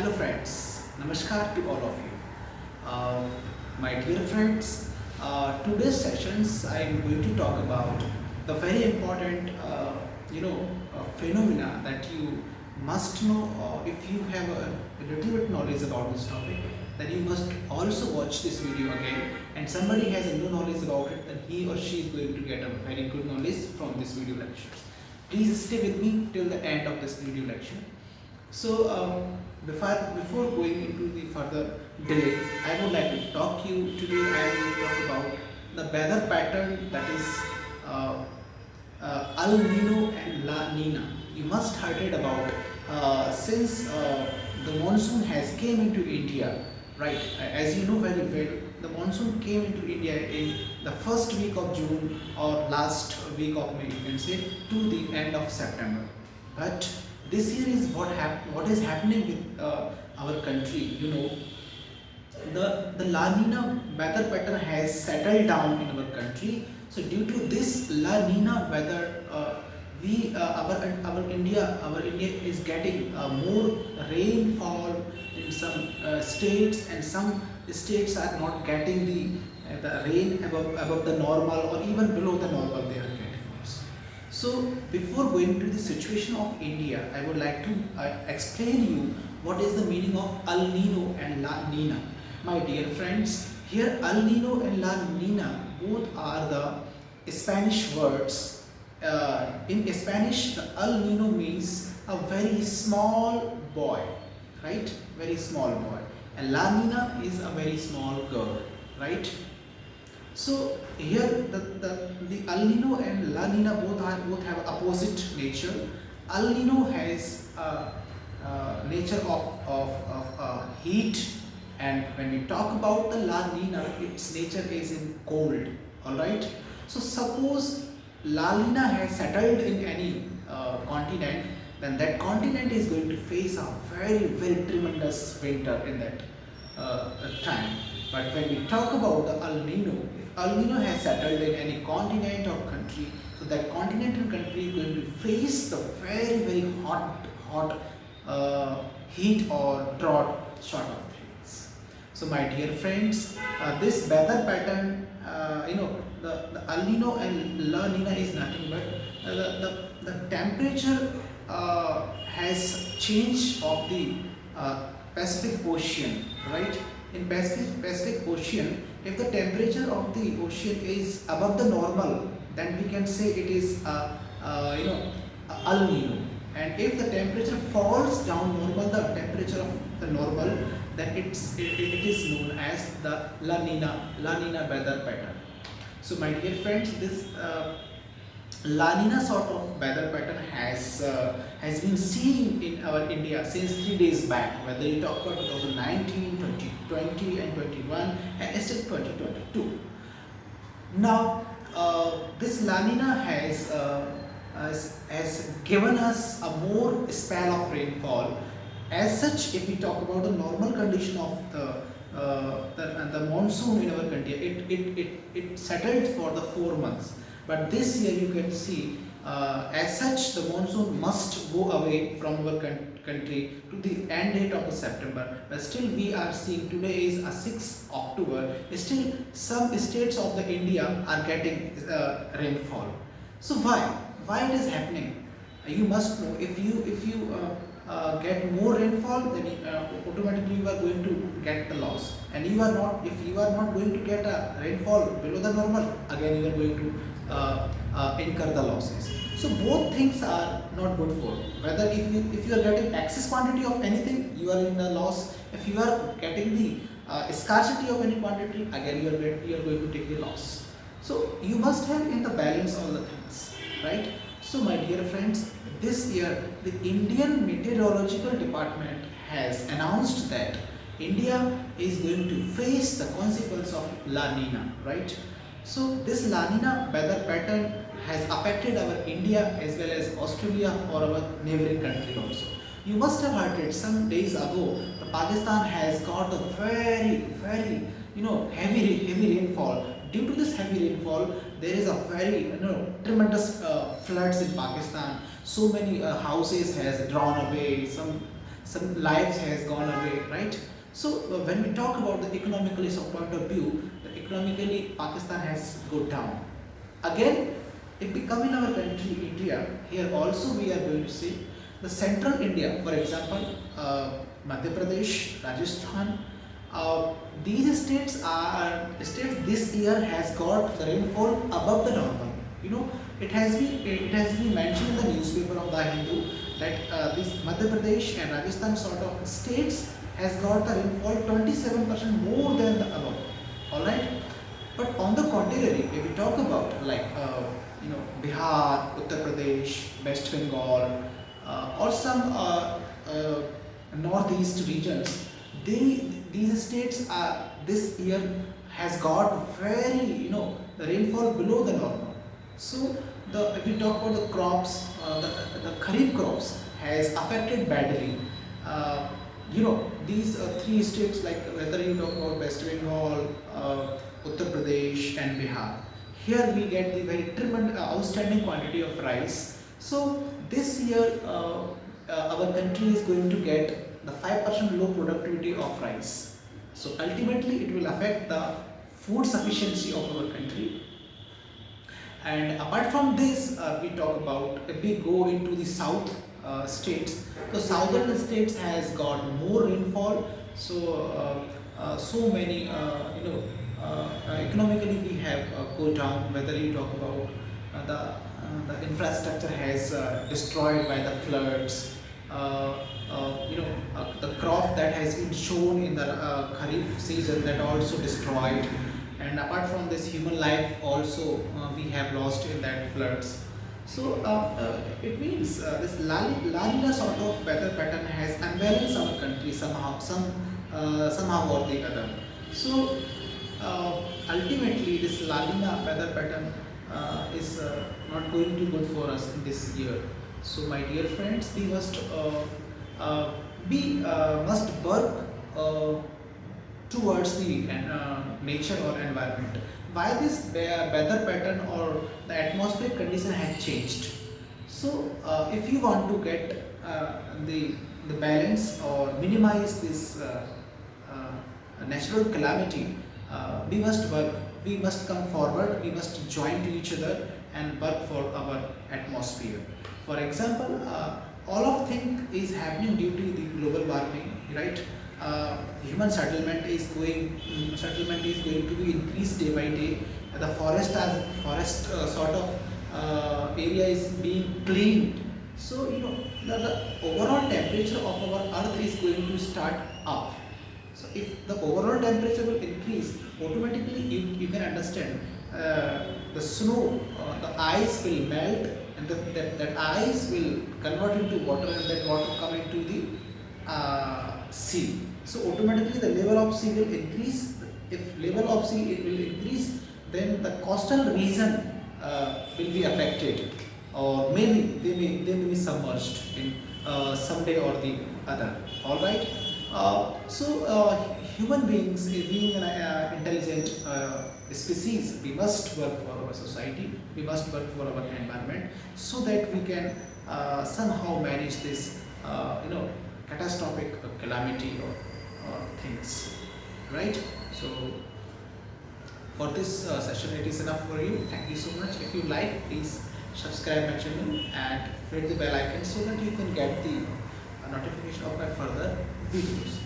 Hello friends, Namaskar to all of you. Uh, my dear friends, today's sessions I am going to talk about the very important phenomena that you must know. If you have a little bit knowledge about this topic, then you must also watch this video again, and somebody has no knowledge about it, then he or she is going to get a very good knowledge from this video lecture. Please stay with me till the end of this video lecture. So before going into the further delay, I would like to talk you today. I will talk about the weather pattern that is uh, Al-Neno and La-NiNa. You must heard it about since the monsoon has came into India, right? As you know very well, the monsoon came into India in the first week of June or last week of May, you can say, to the end of September. But this year is what is happening with our country. You know, the La Nina weather pattern has settled down in our country. So due to this La Nina weather, our India is getting more rainfall in some states, and some states are not getting the rain above the normal, or even below the normal they are getting. So before going to the situation of India, I would like to explain you what is the meaning of El Nino and La Nina. My dear friends, here El Nino and La Nina both are the Spanish words. In Spanish, the El Nino means a very small boy, right? Very small boy. And La Nina is a very small girl, right? So here the El Nino and La Nina both have opposite nature. El Nino has nature of heat, and when we talk about the La Nina, its nature is in cold. All right. So suppose La Nina has settled in any continent, then that continent is going to face a very tremendous winter in that time. But when we talk about the El Nino, if El Nino has settled in any continent or country, so that continent and country is going to face the very hot heat or drought sort of things. So my dear friends, this weather pattern, the El Nino and La Nina is nothing but the temperature has changed of the Pacific Ocean, right? In Pacific Ocean, if the temperature of the ocean is above the normal, then we can say it is El Nino. And if the temperature falls down normal, the temperature of the normal, then it is known as the La Nina weather pattern. So my dear friends, this La Nina sort of weather pattern has been seen in our India since 3 days back. Whether you talk about 2019, 2020, and 21, and still 2022. Now, this La Nina has given us a more spell of rainfall. As such, if we talk about the normal condition of the monsoon in our country, it settled for the 4 months. But this year you can see, as such, the monsoon must go away from our country to the end date of the September. But still we are seeing today is a 6th October. Still some states of the India are getting rainfall. So why it is happening? You must know, if you get more rainfall, then automatically you are going to get the loss. And if you are not going to get a rainfall below the normal, again you are going to incur the losses. So both things are not good for. Whether if you are getting excess quantity of anything, you are in the loss. If you are getting the scarcity of any quantity, again you are going to take the loss. So you must have in the balance all the things, right? So my dear friends, this year the Indian Meteorological Department has announced that India is going to face the consequence of La Nina, right? So this La Nina weather pattern has affected our India as well as Australia or our neighboring country also. You must have heard it some days ago. The Pakistan has got a very heavy rainfall. Due to this heavy rainfall, there is a very tremendous floods in Pakistan. So many houses has drawn away. some lives has gone away, right? So when we talk about the economically point of view, the economically Pakistan has go down again. If we come in our country India, here also we are going to see the central India, for example, Madhya Pradesh, Rajasthan, these states this year has got the rainfall above the normal. You know, it has been mentioned in the newspaper of the Hindu that this Madhya Pradesh and Rajasthan sort of states has got the rainfall 27% more than the above. All right, but on the contrary, if we talk about like Bihar, Uttar Pradesh, West Bengal, or some northeast regions, these states are this year has got very the rainfall below the normal. So the if we talk about the crops, the kharif crops has affected badly. These three states, like whether you talk about West Bengal, Uttar Pradesh and Bihar, here we get the very tremendous outstanding quantity of rice. So this year our country is going to get the 5% low productivity of rice. So ultimately it will affect the food sufficiency of our country. And apart from this, we talk about, if we go into the south states, the southern states has got more rainfall. So so many economically we have go down. Whether you talk about the infrastructure has destroyed by the floods. The crop that has been shown in the kharif season, that also destroyed. And apart from this, human life also we have lost in that floods. So it means this La-NiNa sort of weather pattern has unbalanced our country somehow or the other. So ultimately this La-NiNa weather pattern is not going to be good for us in this year. So my dear friends, we must work towards the nature or environment. Why this weather pattern or the atmospheric condition has changed? So if you want to get the balance or minimize this natural calamity, we must work. We must come forward. We must join to each other and work for our atmosphere. For example, all of things is happening due to the global warming, right? Human settlement is going to be increased day by day. The forest sort of area is being cleaned. So the overall temperature of our earth is going to start up. So if the overall temperature will increase, automatically you can understand the snow, the ice will melt, and that ice will convert into water, and that water come into the sea. So automatically the level of sea will increase. If level of sea it will increase, then the coastal region will be affected, or maybe they may be submerged in someday or the other. All right. Human beings, being an intelligent species, we must work for our society. We must work for our environment, so that we can somehow manage this catastrophic calamity or things, right? So for this session it is enough for you. Thank you so much. If you like, please subscribe my channel and hit the bell icon so that you can get the notification of my further videos.